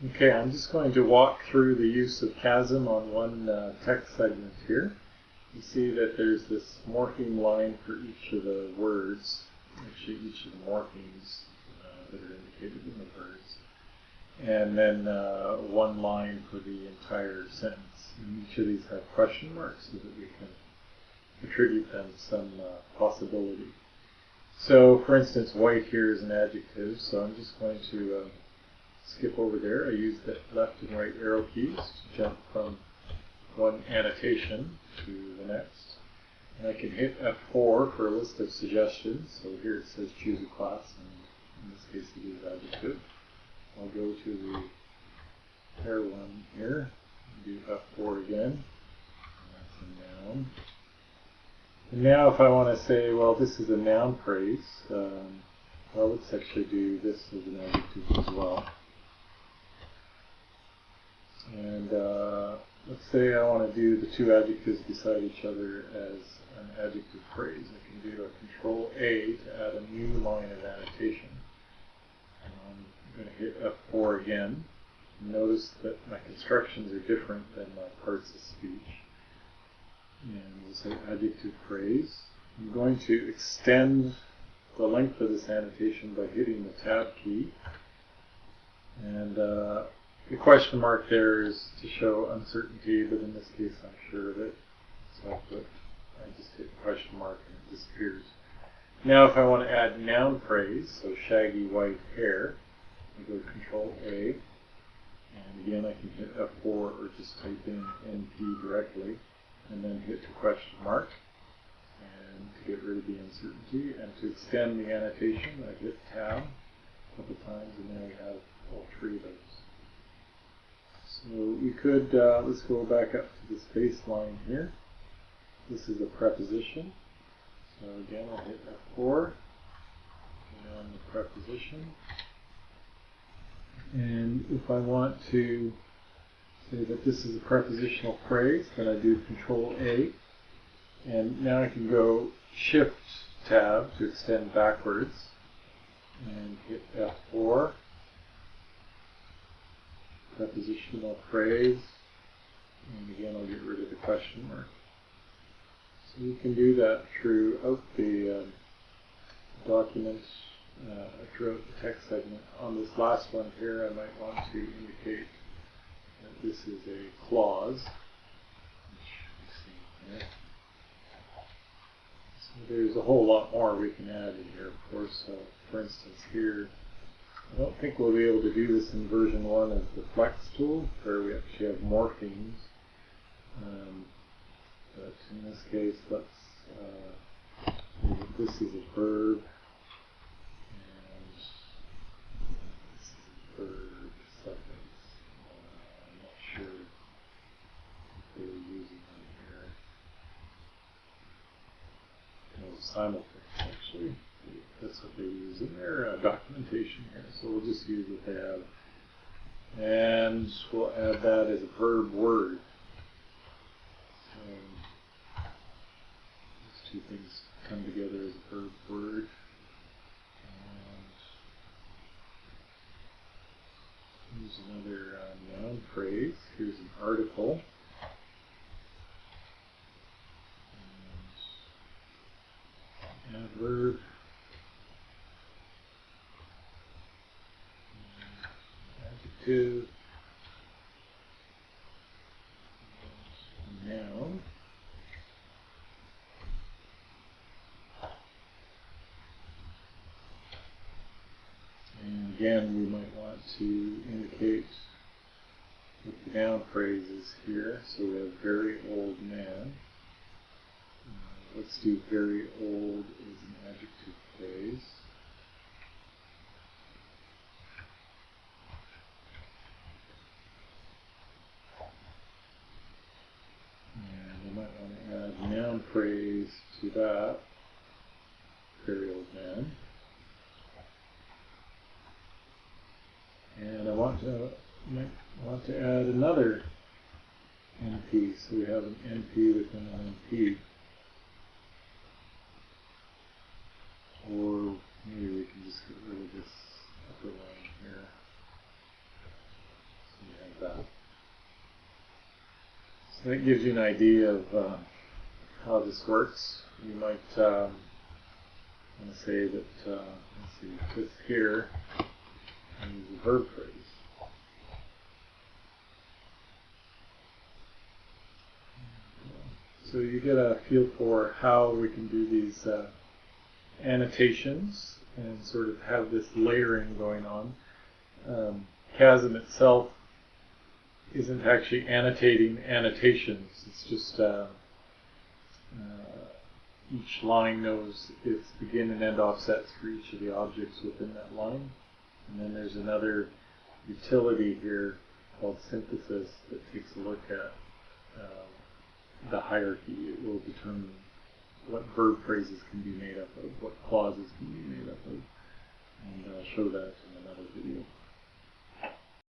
Okay, I'm just going to walk through the use of ChASM on one text segment here. You see that there's this morpheme line for each of the words, actually each of the morphemes that are indicated in the words, and then one line for the entire sentence. And each of these have question marks so that we can attribute them some possibility. So, for instance, white here is an adjective, so I'm just going to skip over there. I use the left and right arrow keys to jump from one annotation to the next. And I can hit F4 for a list of suggestions. So here it says choose a class, and in this case it is adjective. I'll go to the pair one here, do F4 again, and that's a noun. And now if I want to say, well, this is a noun phrase, well, let's actually do this as an adjective as well. And let's say I want to do the two adjectives beside each other as an adjective phrase. I can do a Control A to add a new line of annotation. I'm going to hit F4 again. Notice that my constructions are different than my parts of speech. And we'll say adjective phrase. I'm going to extend the length of this annotation by hitting the Tab key. And the question mark there is to show uncertainty, but in this case I'm sure of it. So I just hit the question mark and it disappears. Now if I want to add noun phrase, so shaggy white hair, I go Control A, and again I can hit F4 or just type in NP directly, and then hit the question mark, and to get rid of the uncertainty, and to extend the annotation I hit Tab a couple times, and then we have all three of those. So we could, let's go back up to this baseline here. This is a preposition. So again, I'll hit F4, and on the preposition. And if I want to say that this is a prepositional phrase, then I do Control A. And now I can go Shift Tab to extend backwards, and hit F4. Prepositional phrase, and again I'll get rid of the question mark. So you can do that throughout the document, throughout the text segment. On this last one here, I might want to indicate that this is a clause, which you see here. So there's a whole lot more we can add in here, of course. So for instance here, I don't think we'll be able to do this in version 1 of the Flex tool, where we actually have morphemes. But in this case, let's say that this is a verb, and this is a verb suffix. I'm not sure if they were using them here. No, simulfix, actually. That's what they use in their documentation here. So we'll just use what they have. And we'll add that as a verb word. So these two things come together as a verb word. And here's another noun phrase. Here's an article. And adverb. Adjective, noun, and again we might want to indicate what the noun phrase is here. So we have very old man. Let's do very old as an adjective phrase. Noun phrase to that, very old man. And I might want to add another NP, so we have an NP within an NP. Or maybe we can just get rid of this upper line here. that. So that gives you an idea of how this works. You might want to say that, let's see, this here and use a verb phrase. So you get a feel for how we can do these annotations and sort of have this layering going on. ChASM itself isn't actually annotating annotations. It's just each line knows its begin and end offsets for each of the objects within that line. And then there's another utility here called synthesis that takes a look at the hierarchy. It will determine what verb phrases can be made up of, what clauses can be made up of, and I'll show that in another video.